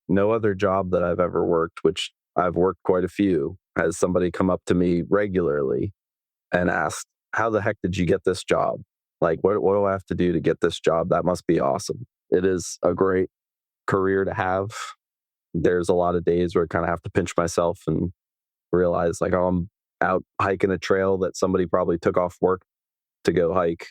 no other job that I've ever worked, which I've worked quite a few, has somebody come up to me regularly and ask, how the heck did you get this job? Like, what do I have to do to get this job? That must be awesome. It is a great career to have. There's a lot of days where I kind of have to pinch myself and realize, like, oh, I'm out hiking a trail that somebody probably took off work to go hike,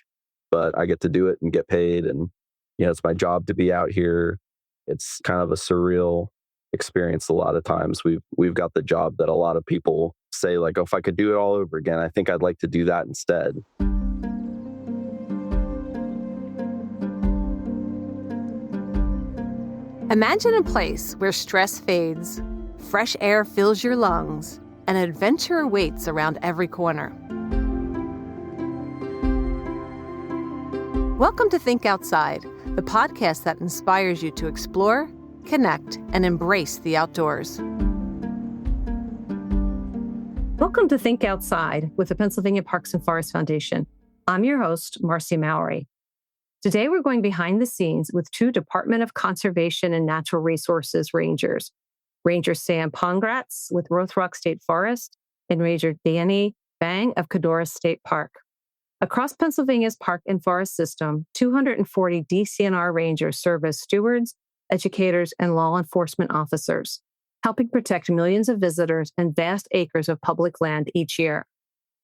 but I get to do it and get paid. And, it's my job to be out here. It's kind of a surreal experience a lot of times. We've got the job that a lot of people say, like, oh, if I could do it all over again, I think I'd like to do that instead. Imagine a place where stress fades, fresh air fills your lungs, and adventure awaits around every corner. Welcome to Think Outside, the podcast that inspires you to explore, connect, and embrace the outdoors. Welcome to Think Outside with the Pennsylvania Parks and Forest Foundation. I'm your host, Marci Mowery. Today, we're going behind the scenes with two Department of Conservation and Natural Resources rangers, Ranger Sam Pongratz with Rothrock State Forest and Ranger Dani of Codorus State Park. Across Pennsylvania's park and forest system, 240 DCNR rangers serve as stewards, educators, and law enforcement officers, helping protect millions of visitors and vast acres of public land each year.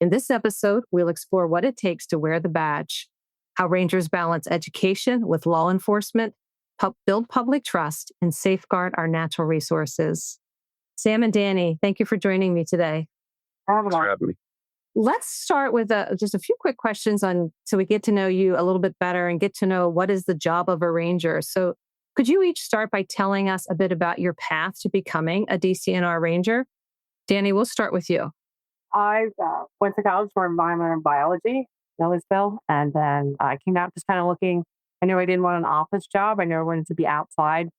In this episode, we'll explore what it takes to wear the badge, how rangers balance education with law enforcement, build public trust, and safeguard our natural resources. Sam and Dani, thank you for joining me today. Thanks for having me. Let's start with just a few quick questions so we get to know you a little bit better and get to know what is the job of a ranger. So could you each start by telling us a bit about your path to becoming a DCNR ranger? Dani, we'll start with you. I went to college for environmental biology, Millersville, and then I came out just kind of looking. I knew I didn't want an office job. I knew I wanted to be outside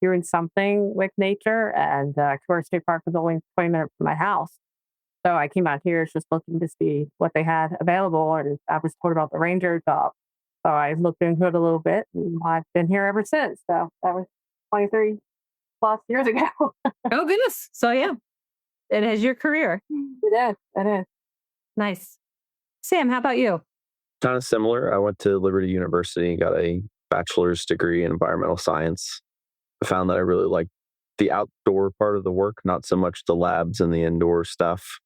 doing something with nature, and Codorus State Park was only 20 minutes from my house. So I came out here just looking to see what they had available, and I was told about the ranger job. So I looked into it a little bit, and I've been here ever since. So that was 23 plus years ago. Oh, goodness. So, yeah, it is your career. It is. Nice. Sam, how about you? Kind of similar. I went to Liberty University, got a bachelor's degree in environmental science. I found that I really liked the outdoor part of the work, not so much the labs and the indoor stuff.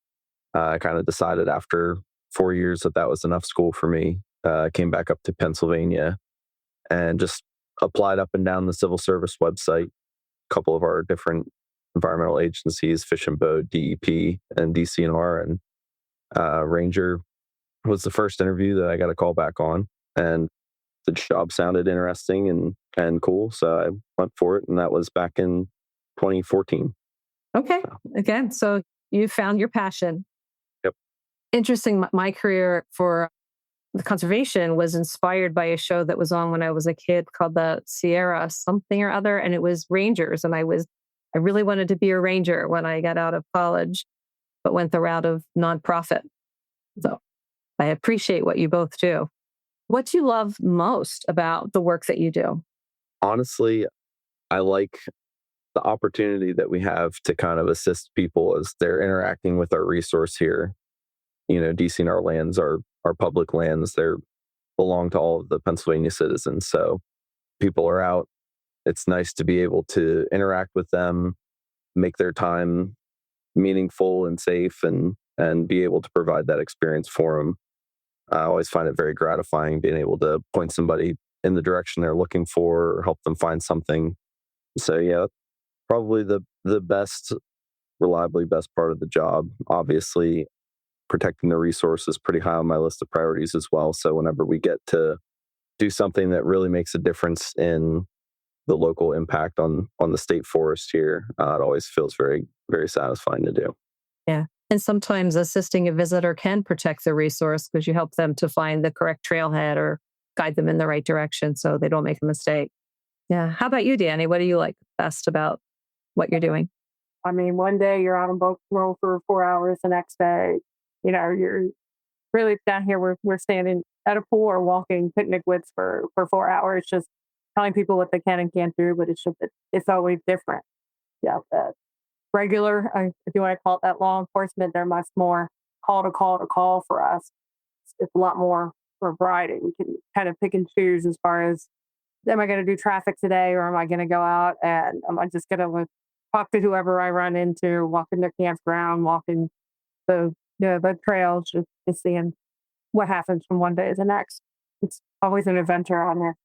I kind of decided after 4 years that was enough school for me. Came back up to Pennsylvania and just applied up and down the civil service website. A couple of our different environmental agencies, Fish and Boat, DEP, and DCNR, and Ranger was the first interview that I got a call back on, and the job sounded interesting and cool, so I went for it, and that was back in 2014. Okay. Again, so you found your passion. Yep. Interesting. My career for the conservation was inspired by a show that was on when I was a kid called the Sierra something or other, and it was rangers, and I really wanted to be a ranger when I got out of college, but went the route of nonprofit. So I appreciate what you both do. What do you love most about the work that you do? Honestly, I like the opportunity that we have to kind of assist people as they're interacting with our resource here. DCNR lands are public lands. They belong to all of the Pennsylvania citizens. So people are out. It's nice to be able to interact with them, make their time meaningful and safe, and be able to provide that experience for them. I always find it very gratifying being able to point somebody in the direction they're looking for or help them find something. So yeah, probably the best, reliably best part of the job. Obviously, protecting the resource is pretty high on my list of priorities as well. So whenever we get to do something that really makes a difference in the local impact on the state forest here, it always feels very, very satisfying to do. Yeah. And sometimes assisting a visitor can protect the resource because you help them to find the correct trailhead or guide them in the right direction so they don't make a mistake. Yeah. How about you, Dani? What do you like best about what you're doing? I mean, one day you're out on boat roll for 4 hours, the next day, you're really down here. We're standing at a pool or walking picnic woods for 4 hours, just telling people what they can and can't do. But it's always different. Yeah, the regular, if you want to call it that, law enforcement, they're much more call to call to call for us. It's a lot more for variety. We can kind of pick and choose as far as, am I going to do traffic today, or am I going to go out and am I just going to talk to whoever I run into, walking the campground, walking the trails, just seeing what happens from one day to the next. It's always an adventure on there.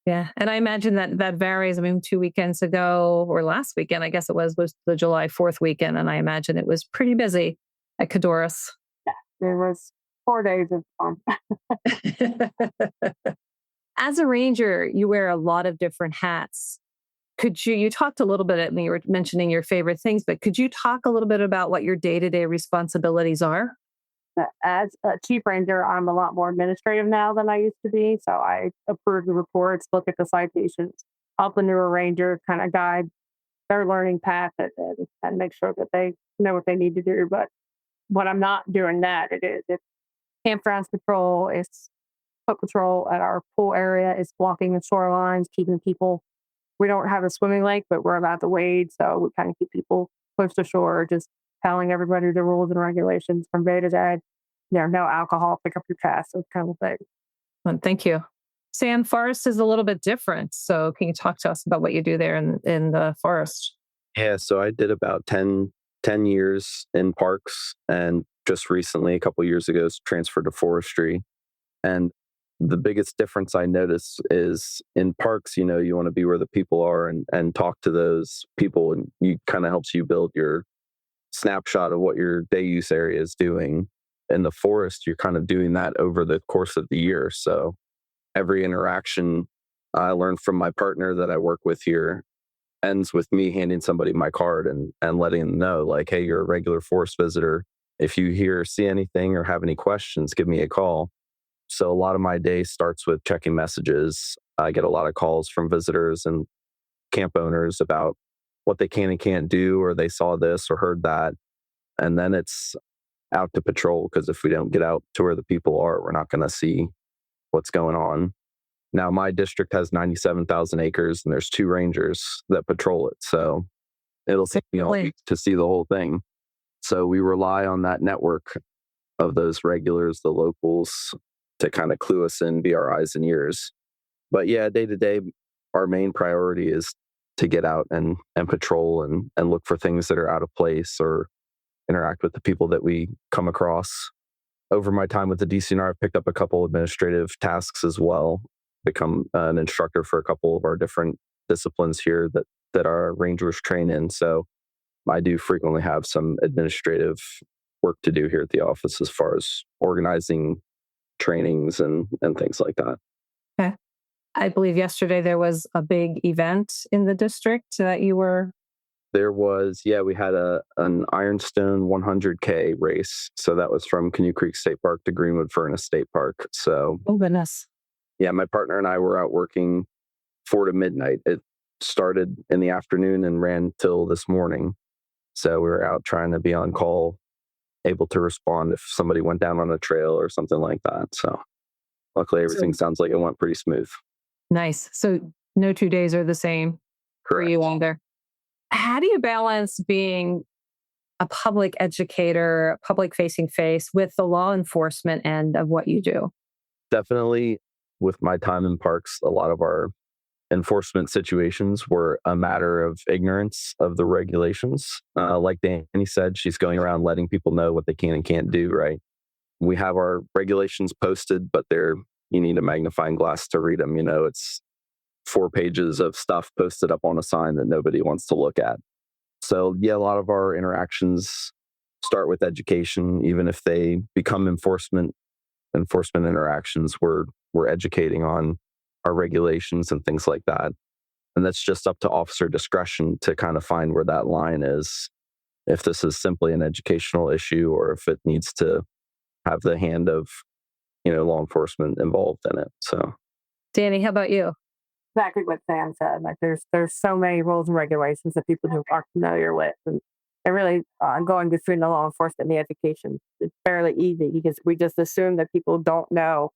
Yeah. And I imagine that varies. I mean, 2 weekends ago or last weekend, I guess it was the July 4th weekend. And I imagine it was pretty busy at Codorus. Yeah, there was 4 days of fun. As a ranger, you wear a lot of different hats. You talked a little bit at me, you were mentioning your favorite things, but could you talk a little bit about what your day-to-day responsibilities are? As a chief ranger, I'm a lot more administrative now than I used to be. So I approve the reports, look at the citations, help the newer ranger kind of guide their learning path and make sure that they know what they need to do. But when I'm not doing that, it's campgrounds patrol, it's foot patrol at our pool area, it's walking the shorelines, keeping people. We don't have a swimming lake, but we're allowed to wade. So we kind of keep people close to shore, just telling everybody the rules and regulations from day to day. No alcohol, pick up your trash, those kind of things. Well, thank you. Sand forest is a little bit different. So can you talk to us about what you do there in the forest? Yeah, so I did about 10 years in parks, and just recently, a couple years ago, transferred to forestry. And the biggest difference I notice is in parks, you want to be where the people are and talk to those people, and you kind of helps you build your snapshot of what your day use area is doing. In the forest, you're kind of doing that over the course of the year. So every interaction I learned from my partner that I work with here ends with me handing somebody my card and letting them know, like, hey, you're a regular forest visitor. If you see anything or have any questions, give me a call. So a lot of my day starts with checking messages. I get a lot of calls from visitors and camp owners about what they can and can't do, or they saw this or heard that. And then it's out to patrol, because if we don't get out to where the people are, we're not going to see what's going on. Now, my district has 97,000 acres, and there's 2 rangers that patrol it. So it'll take me all week to see the whole thing. So we rely on that network of those regulars, the locals, to kind of clue us in, be our eyes and ears. But yeah, day to day, our main priority is to get out and patrol and look for things that are out of place or interact with the people that we come across. Over my time with the DCNR, I've picked up a couple administrative tasks as well, become an instructor for a couple of our different disciplines here that our rangers train in. So I do frequently have some administrative work to do here at the office as far as organizing trainings and things like that. Okay. I believe yesterday there was a big event in the district that you were. There was, we had an Ironstone 100K race. So that was from Canoe Creek State Park to Greenwood Furnace State Park. So, oh goodness. Yeah, my partner and I were out working 4 to midnight. It started in the afternoon and ran till this morning. So we were out trying to be on call, able to respond if somebody went down on a trail or something like that. So luckily everything sounds like it went pretty smooth. Nice. So no 2 days are the same. Correct. For you either. How do you balance being a public educator, public facing face with the law enforcement end of what you do? Definitely, with my time in parks, a lot of our enforcement situations were a matter of ignorance of the regulations. Like Dani said, she's going around letting people know what they can and can't do, right? We have our regulations posted, but you need a magnifying glass to read them. It's 4 pages of stuff posted up on a sign that nobody wants to look at. So yeah, a lot of our interactions start with education. Even if they become enforcement interactions, we're educating on our regulations and things like that. And that's just up to officer discretion to kind of find where that line is, if this is simply an educational issue or if it needs to have the hand of, law enforcement involved in it. So, Dani, how about you? Exactly what Sam said. Like there's so many rules and regulations that people who aren't familiar with, and they're really going between the law enforcement and the education. It's fairly easy because we just assume that people don't know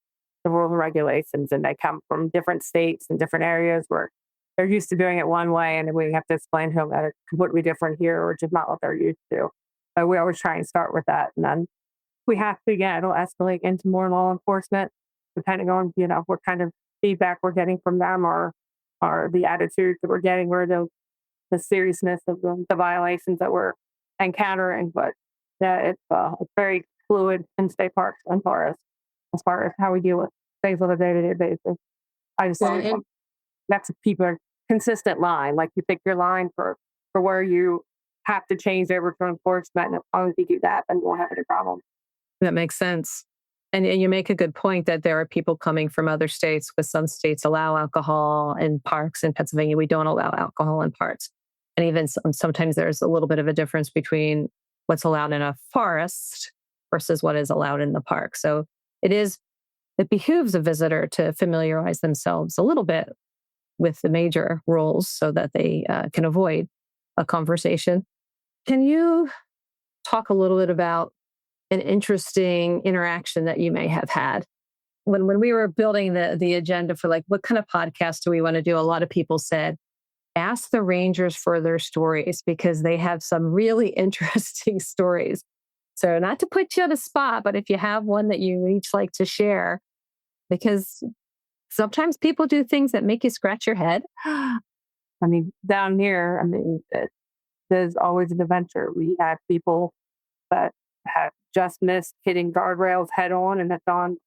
the rules and regulations, and they come from different states and different areas where they're used to doing it one way, and we have to explain to them that it's completely different here, or just not what they're used to. So we always try and start with that, and then we have to, yeah, it'll escalate into more law enforcement, depending on what kind of feedback we're getting from them, or the attitudes that we're getting, or the seriousness of the violations that we're encountering. But yeah, it's very fluid in state parks and forests as far as how we deal with things on a day-to-day basis. I just that's a keep a consistent line. Like, you pick your line for where you have to change over to enforcement, and as long as you do that, then you won't have any problem. That makes sense. And you make a good point that there are people coming from other states, because some states allow alcohol in parks. In Pennsylvania, we don't allow alcohol in parks. And even sometimes there's a little bit of a difference between what's allowed in a forest versus what is allowed in the park. So it behooves a visitor to familiarize themselves a little bit with the major rules so that they can avoid a conversation. Can you talk a little bit about an interesting interaction that you may have had? When we were building the agenda for, like, what kind of podcast do we want to do, a lot of people said, ask the rangers for their stories, because they have some really interesting stories. So, not to put you on a spot, but if you have one that you each like to share, because sometimes people do things that make you scratch your head. I mean, down here, there's always an adventure. We have people that have just missed hitting guardrails head on, and have gone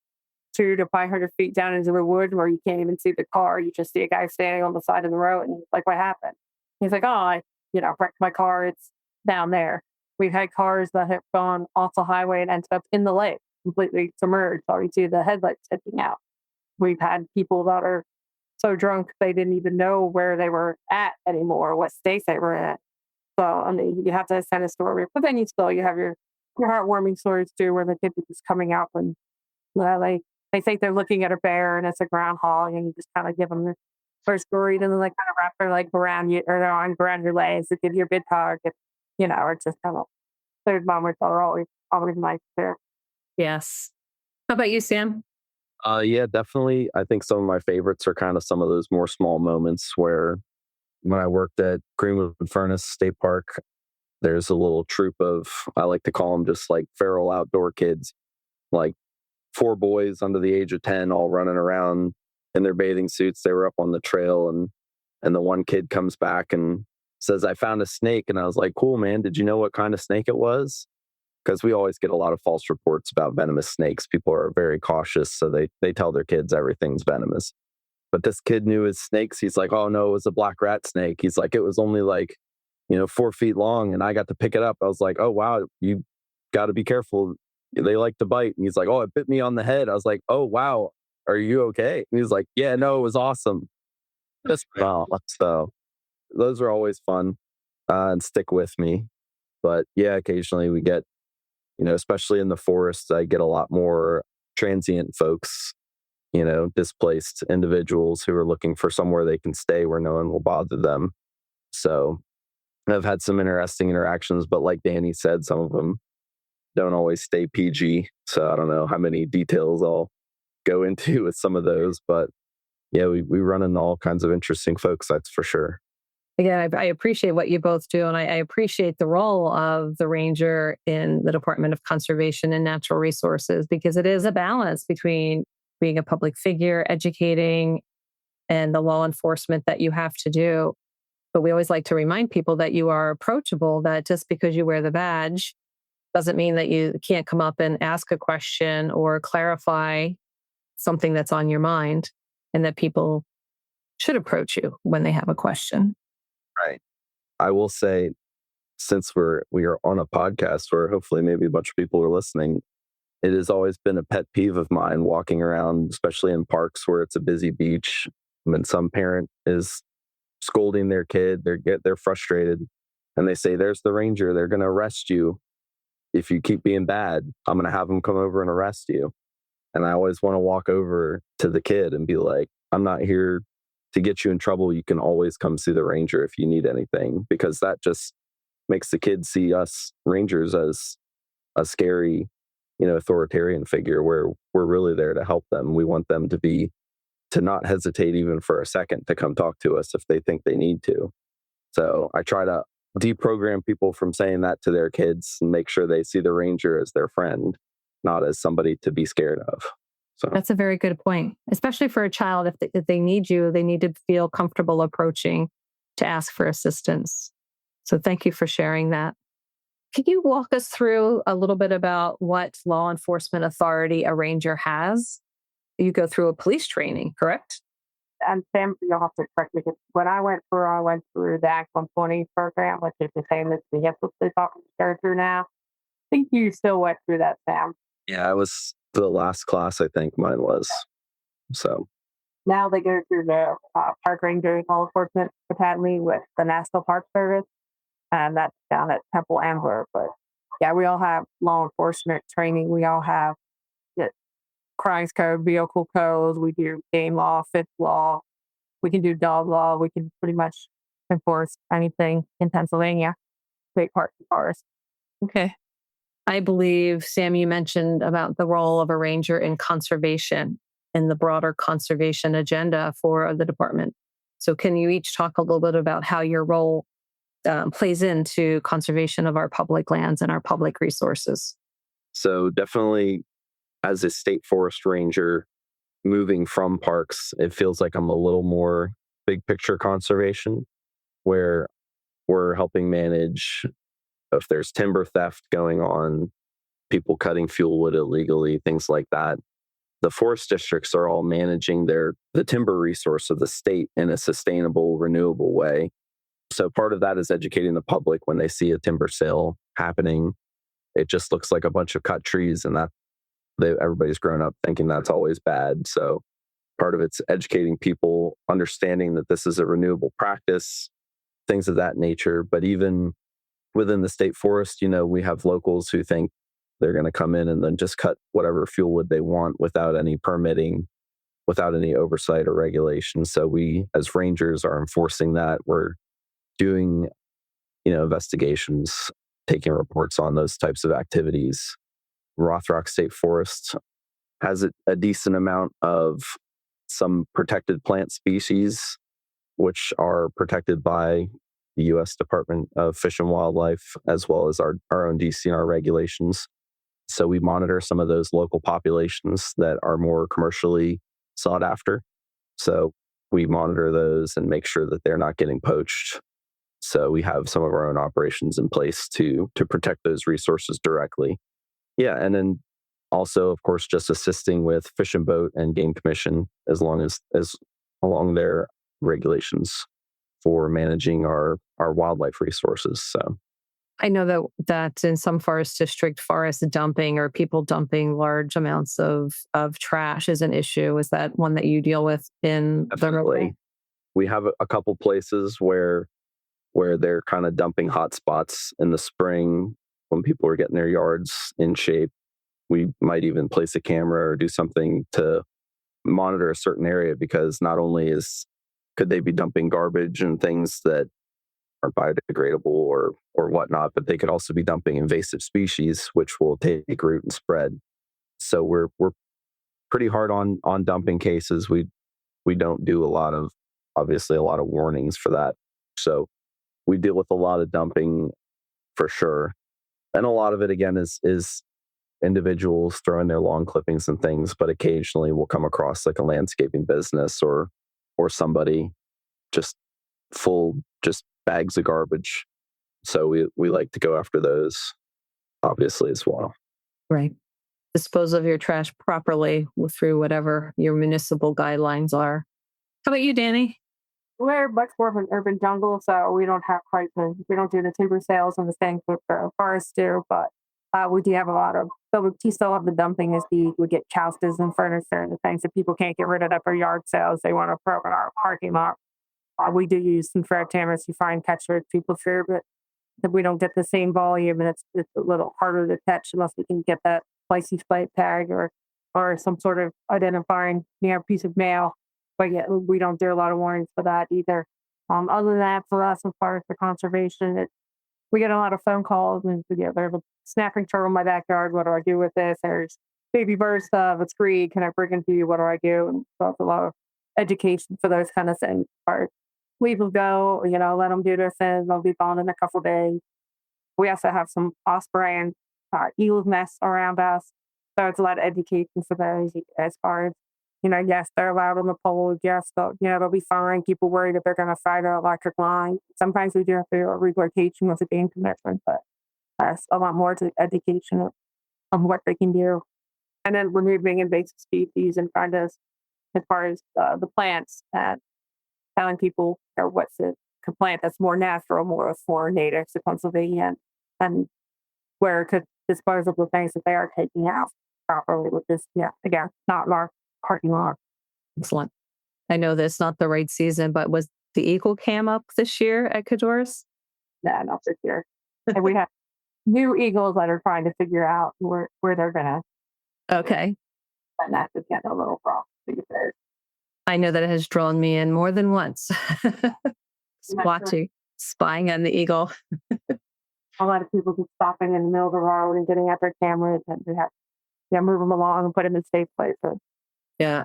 200 to 500 feet down into the wood where you can't even see the car. You just see a guy standing on the side of the road, and like, what happened? He's like, oh, I wrecked my car. It's down there. We've had cars that have gone off the highway and ended up in the lake, completely submerged, or you see the headlights sticking out. We've had people that are so drunk they didn't even know where they were at anymore, what states they were in. So, I mean, you have to send a story, but then you have your heartwarming stories too, where the kid is just coming out and they think they're looking at a bear and it's a groundhog, and you just kind of give them the first story, then they like kind of wrap their leg around you, or their arms around your legs to give you a big hug. Or just kind of those moments are always nice there. Yes. How about you, Sam? Yeah, definitely. I think some of my favorites are kind of some of those more small moments where, when I worked at Greenwood Furnace State Park, there's a little troop of, I like to call them just like feral outdoor kids, like 4 boys under the age of 10, all running around in their bathing suits. They were up on the trail, and the one kid comes back and says, I found a snake. And I was like, cool, man. Did you know what kind of snake it was? Because we always get a lot of false reports about venomous snakes. People are very cautious, so they tell their kids everything's venomous. But this kid knew his snakes. He's like, oh no, it was a black rat snake. He's like, it was only like, 4 feet long, and I got to pick it up. I was like, oh wow, you got to be careful. They like to bite. And he's like, oh, it bit me on the head. I was like, oh wow, are you okay? And he's like, yeah, no, it was awesome. Just wow. So those are always fun and stick with me. But yeah, occasionally we get, especially in the forest, I get a lot more transient folks, displaced individuals who are looking for somewhere they can stay where no one will bother them. So I've had some interesting interactions, but like Dani said, some of them don't always stay PG. So I don't know how many details I'll go into with some of those, but yeah, we run into all kinds of interesting folks, that's for sure. Again, I appreciate what you both do, and I appreciate the role of the ranger in the Department of Conservation and Natural Resources, because it is a balance between being a public figure, educating, and the law enforcement that you have to do. But we always like to remind people that you are approachable, that just because you wear the badge doesn't mean that you can't come up and ask a question or clarify something that's on your mind, and that people should approach you when they have a question. Right. I will say, since we are on a podcast where hopefully maybe a bunch of people are listening, it has always been a pet peeve of mine walking around, especially in parks where it's a busy beach, when some parent is scolding their kid, they're frustrated, and they say, there's the ranger, they're going to arrest you. If you keep being bad, I'm going to have them come over and arrest you. And I always want to walk over to the kid and be like, I'm not here to get you in trouble. You can always come see the ranger if you need anything, because that just makes the kids see us rangers as a scary, authoritarian figure, where we're really there to help them. We want them to be to not hesitate even for a second to come talk to us if they think they need to. So I try to deprogram people from saying that to their kids and make sure they see the ranger as their friend, not as somebody to be scared of. So That's a very good point, especially for a child. If they need you, they need to feel comfortable approaching to ask for assistance. So thank you for sharing that. Can you walk us through a little bit about what law enforcement authority a ranger has? You go through a police training, correct? And Sam, you'll have to correct me because when I went through the Act 120 program, which is the same as the HIPAA they go through now. I think you still went through that, Sam. yeah, I was the last class, I think mine was. So Now they go through the Park Ranger Law Enforcement Academy with the National Park Service, and that's down at Temple Ambler. But yeah, we all have law enforcement training. We all have the crimes code, vehicle codes. We do game law, fifth law. We can do dog law. We can pretty much enforce anything in Pennsylvania, state parks and forests. Okay. I believe, Sam, you mentioned about the role of a ranger in conservation and the broader conservation agenda for the department. So can you each talk a little bit about how your role plays into conservation of our public lands and our public resources? So definitely as a state forest ranger, moving from parks, it feels like I'm a little more big picture conservation, where we're helping manage if there's timber theft going on, people cutting fuel wood illegally, things like that. The forest districts are all managing the timber resource of the state in a sustainable, renewable way. So part of that is educating the public when they see a timber sale happening. It just looks like a bunch of cut trees, and everybody's grown up thinking that's always bad. So part of it's educating people, understanding that this is a renewable practice, things of that nature. But even within the state forest, we have locals who think they're going to come in and then just cut whatever fuel wood they want without any permitting, without any oversight or regulation. So we, as rangers, are enforcing that. We're doing, investigations, taking reports on those types of activities. Rothrock State Forest has a decent amount of some protected plant species, which are protected by the U.S. Department of Fish and Wildlife, as well as our own DCNR regulations. So we monitor some of those local populations that are more commercially sought after. So we monitor those and make sure that they're not getting poached. So we have some of our own operations in place to protect those resources directly. Yeah, and then also, of course, just assisting with Fish and Boat and Game Commission as long as along their regulations for managing our wildlife resources. So I know that in some forest dumping or people dumping large amounts of trash is an issue. Is that one that you deal with in definitely? We have a couple places where they're kind of dumping hot spots in the spring when people are getting their yards in shape. We might even place a camera or do something to monitor a certain area, because not only could they be dumping garbage and things that are biodegradable or whatnot, but they could also be dumping invasive species, which will take root and spread. So we're pretty hard on dumping cases. We don't do a lot of warnings for that. So we deal with a lot of dumping for sure. And a lot of it, again, is individuals throwing their lawn clippings and things, but occasionally we'll come across like a landscaping business or somebody just bags of garbage. So we like to go after those, obviously, as well. Right. Dispose of your trash properly through whatever your municipal guidelines are. How about you, Dani? We're much more of an urban jungle, so we don't we don't do the timber sales and the things that the forests do, but we do have a lot of, so we still have the dumping we get couches and furniture and the things that people can't get rid of at their yard sales. They want to throw in our parking lot. We do use some fair tammers to find catch rich people through, but we don't get the same volume, and it's a little harder to catch unless we can get that license plate tag or some sort of identifying piece of mail. But yeah, we don't do a lot of warnings for that either. Other than that, for us, as far as the conservation, we get a lot of phone calls, and there's a snapping turtle in my backyard. What do I do with this? There's baby bird stuff. It's greed. Can I bring it to you? What do I do? And so it's a lot of education for those kind of things. Or leave them go, let them do their thing. They'll be gone in a couple days. We also have some osprey and eels nests around us. So it's a lot of education for those as far as, yes, they're allowed on the pole. Yes, they'll be fine. People worry that they're going to fry their electric line. Sometimes we do have to do a relocation with a game commitment, but that's a lot more to education of what they can do. And then removing invasive species and trying to, as far as the plants, and telling people what's a plant that's more natural, more for native to Pennsylvania, and where to dispose of the things that they are taking out properly with this, again, not in our parking lot. Excellent. I know that's not the right season, but was the eagle cam up this year at Codorus? No, not this year. And we have new eagles that are trying to figure out where they're going to. Okay. And that's again a little rough. I know that it has drawn me in more than once. Watching, spying on the eagle. A lot of people just stopping in the middle of the road and getting out their cameras and they have move them along and put them in safe places. Yeah.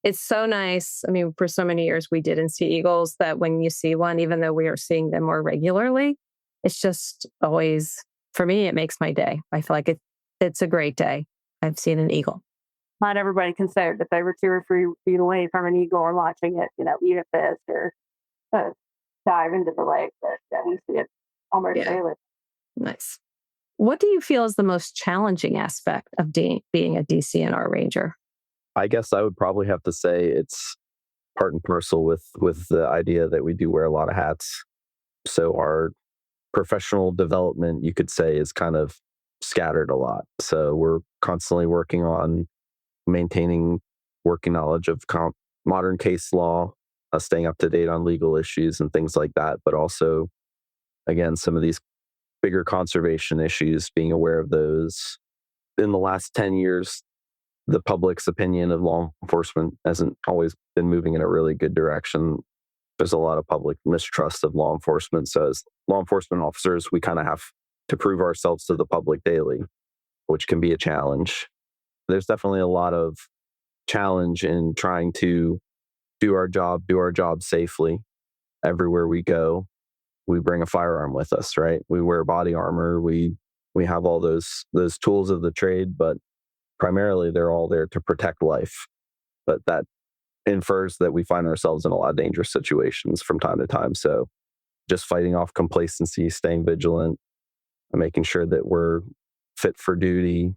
It's so nice. I mean, for so many years we didn't see eagles, that when you see one, even though we are seeing them more regularly, it's just always, for me, it makes my day. I feel like it's a great day. I've seen an eagle. Not everybody can say that they were 2 or 3 feet away from an eagle or watching it, eat a fish or dive into the lake. But we see it almost daily. Nice. What do you feel is the most challenging aspect of being a DCNR ranger? I guess I would probably have to say it's part and parcel with the idea that we do wear a lot of hats. So our professional development, you could say, is kind of scattered a lot. So we're constantly working on maintaining working knowledge of modern case law, staying up to date on legal issues and things like that. But also, again, some of these bigger conservation issues, being aware of those. In the last 10 years, the public's opinion of law enforcement hasn't always been moving in a really good direction. There's a lot of public mistrust of law enforcement. So as law enforcement officers, we kind of have to prove ourselves to the public daily, which can be a challenge. There's definitely a lot of challenge in trying to do our job safely everywhere we go. We bring a firearm with us, right? We wear body armor. We have all those tools of the trade, but primarily they're all there to protect life. But that infers that we find ourselves in a lot of dangerous situations from time to time. So just fighting off complacency, staying vigilant, and making sure that we're fit for duty,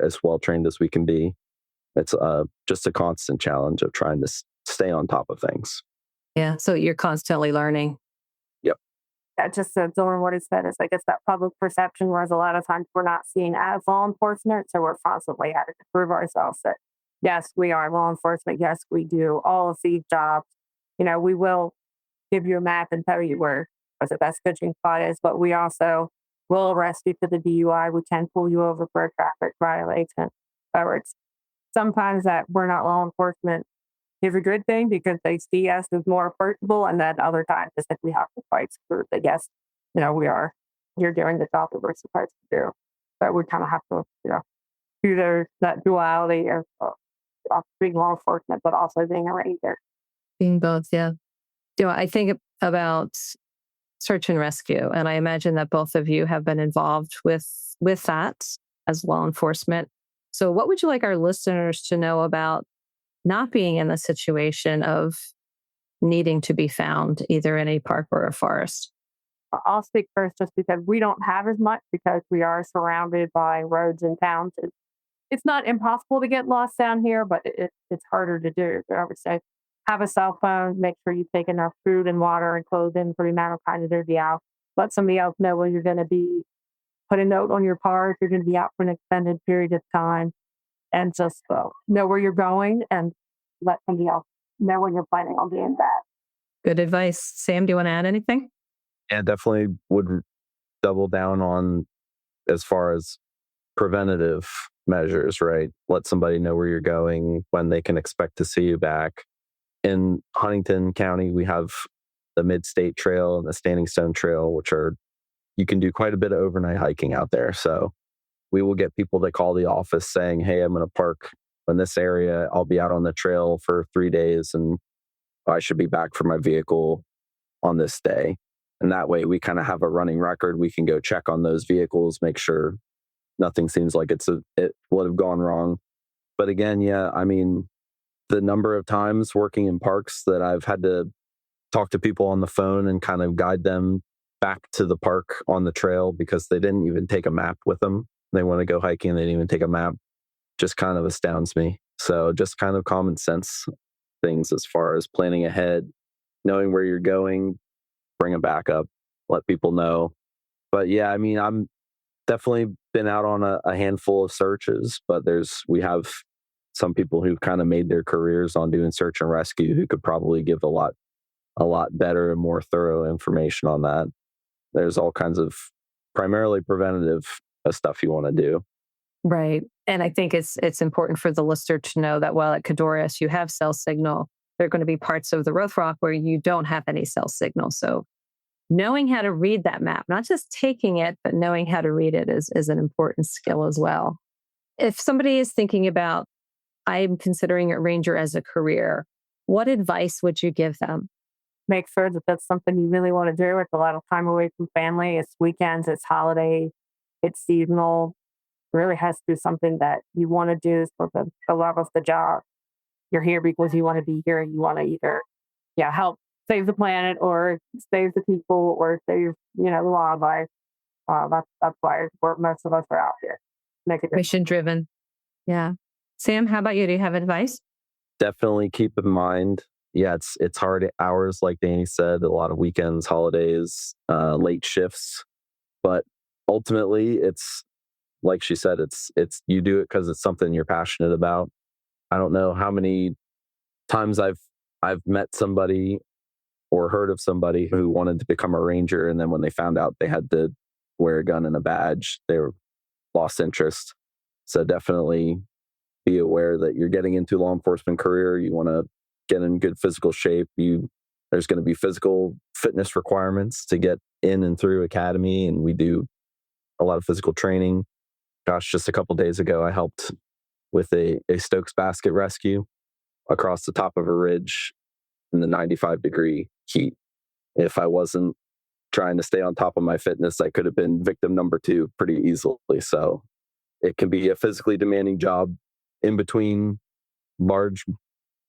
as well trained as we can be. It's just a constant challenge of trying to stay on top of things. Yeah. So you're constantly learning. Yep. Just to absorb what is said, is I guess that public perception, whereas a lot of times we're not seen as law enforcement. So we're constantly having to prove ourselves that, yes, we are law enforcement. Yes, we do all of these jobs. We will give you a map and tell you where the best fishing spot is, but we also will arrest you for the DUI. We can pull you over for a traffic violation. So it's sometimes that we're not law enforcement is a good thing because they see us as more approachable, and then other times it's like we have to fight to prove that, yes, you're doing the job that we're supposed to do. So we kind of have to, do that duality of being law enforcement, but also being a ranger. Being both, yeah. I think about search and rescue, and I imagine that both of you have been involved with that as law enforcement. So what would you like our listeners to know about not being in the situation of needing to be found either in a park or a forest? I'll speak first just because we don't have as much, because we are surrounded by roads and towns. It's not impossible to get lost down here, but it's harder to do. So I would say have a cell phone, make sure you take enough food and water and clothing for the amount of time that you'll be out. Let somebody else know where you're going to be. Put a note on your car if you're going to be out for an extended period of time, and just know where you're going and let somebody else know when you're planning on being back. Good advice. Sam, do you want to add anything? Yeah, definitely would double down on as far as preventative measures, right? Let somebody know where you're going, when they can expect to see you back. In Huntington County, we have the Mid-State Trail and the Standing Stone Trail, which you can do quite a bit of overnight hiking out there. So we will get people that call the office saying, hey, I'm going to park in this area, I'll be out on the trail for 3 days and I should be back for my vehicle on this day. And that way we kind of have a running record. We can go check on those vehicles, make sure nothing seems like it would have gone wrong. But again, yeah, I mean, the number of times working in parks that I've had to talk to people on the phone and kind of guide them back to the park on the trail because they didn't even take a map with them. They want to go hiking, they didn't even take a map, just kind of astounds me. So just kind of common sense things as far as planning ahead, knowing where you're going, bring a backup, let people know. But yeah, I mean, I'm definitely been out on a handful of searches, but we have some people who've kind of made their careers on doing search and rescue who could probably give a lot better and more thorough information on that. There's all kinds of primarily preventative stuff you want to do. Right. And I think it's important for the listener to know that while at Codorus you have cell signal, there are going to be parts of the Rothrock where you don't have any cell signal. So knowing how to read that map, not just taking it, but knowing how to read it is an important skill as well. If somebody is thinking about, I'm considering a ranger as a career, what advice would you give them? Make sure that that's something you really want to do. It's a lot of time away from family. It's weekends, it's holiday, it's seasonal. It really has to be something that you want to do for the love of the job. You're here because you want to be here. You want to either, help save the planet or save the people or save, the wildlife. That's why most of us are out here. Make a difference. Mission driven. Yeah. Sam, how about you? Do you have advice? Definitely keep in mind, it's hard hours, like Dani said, a lot of weekends, holidays, late shifts. But ultimately, it's like she said, it's you do it because it's something you're passionate about. I don't know how many times I've met somebody or heard of somebody who wanted to become a ranger, and then when they found out they had to wear a gun and a badge, they were lost interest. So definitely be aware that you're getting into law enforcement career. You want to get in good physical shape. There's going to be physical fitness requirements to get in and through academy, and we do a lot of physical training. Gosh, just a couple days ago, I helped with a Stokes basket rescue across the top of a ridge in the 95-degree heat. If I wasn't trying to stay on top of my fitness, I could have been victim number 2 pretty easily. So it can be a physically demanding job in between large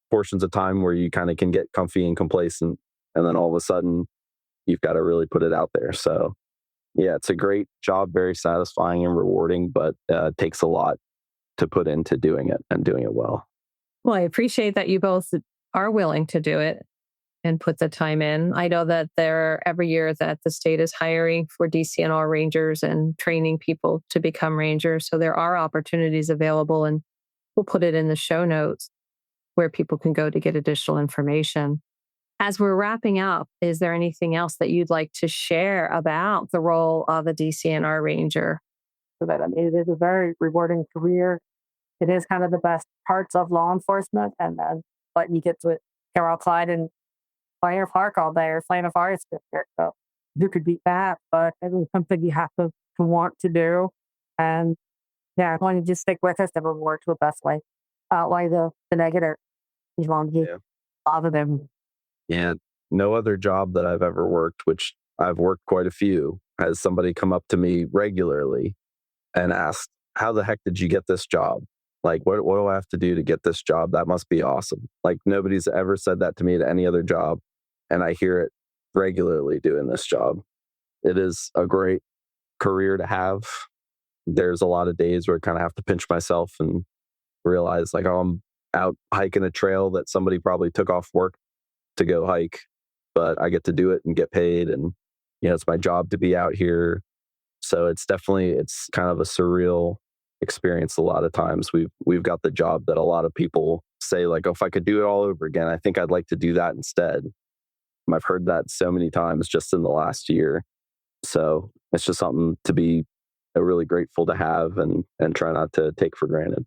portions of time where you kind of can get comfy and complacent, and then all of a sudden you've got to really put it out there. So yeah, it's a great job, very satisfying and rewarding, but it takes a lot to put into doing it and doing it well. Well, I appreciate that you both are willing to do it and put the time in. I know that every year that the state is hiring for DCNR rangers and training people to become rangers. So there are opportunities available, and we'll put it in the show notes where people can go to get additional information. As we're wrapping up, is there anything else that you'd like to share about the role of a DCNR ranger? So that, it is a very rewarding career. It is kind of the best parts of law enforcement, and then but you get to go outside and play in a park all day or play in a forest district. So you could beat that, but it is something you have to want to do. And when you just stick with us, then we'll work to the best way. Outline the negative. You want to bother them. Yeah, no other job that I've ever worked, which I've worked quite a few, has somebody come up to me regularly and asked, how the heck did you get this job? Like, what do I have to do to get this job? That must be awesome. Like, nobody's ever said that to me to any other job. And I hear it regularly doing this job. It is a great career to have. There's a lot of days where I kind of have to pinch myself and realize, like, oh, I'm out hiking a trail that somebody probably took off work to go hike, but I get to do it and get paid. And, it's my job to be out here. So it's kind of a surreal experience. A lot of times we've got the job that a lot of people say, like, oh, if I could do it all over again, I think I'd like to do that instead. I've heard that so many times just in the last year. So it's just something to be really grateful to have and try not to take for granted.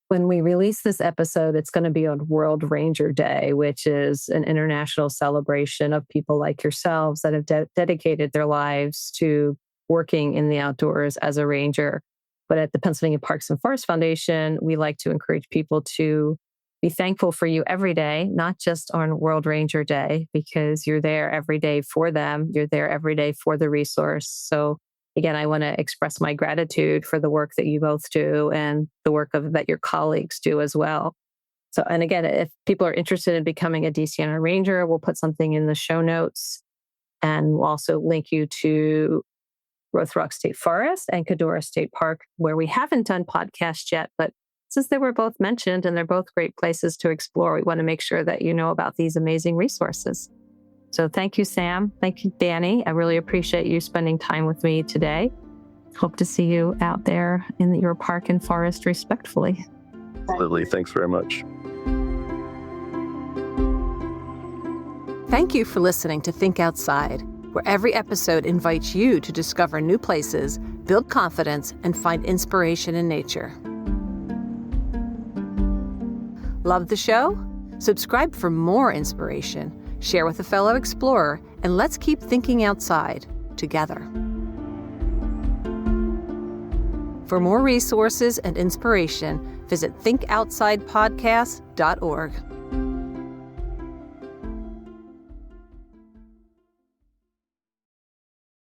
When we release this episode, it's going to be on World Ranger Day, which is an international celebration of people like yourselves that have dedicated their lives to working in the outdoors as a ranger. But at the Pennsylvania Parks and Forest Foundation, we like to encourage people to be thankful for you every day, not just on World Ranger Day, because you're there every day for them. You're there every day for the resource. So again, I want to express my gratitude for the work that you both do and the work that your colleagues do as well. So, and again, if people are interested in becoming a DCNR Ranger, we'll put something in the show notes, and we'll also link you to Rothrock State Forest and Codorus State Park, where we haven't done podcasts yet, but since they were both mentioned and they're both great places to explore, we want to make sure that you know about these amazing resources. So thank you, Sam. Thank you, Dani. I really appreciate you spending time with me today. Hope to see you out there in your park and forest respectfully. Lily, thanks very much. Thank you for listening to Think Outside, where every episode invites you to discover new places, build confidence, and find inspiration in nature. Love the show? Subscribe for more inspiration, share with a fellow explorer, and let's keep thinking outside together. For more resources and inspiration, visit thinkoutside.podcast.org.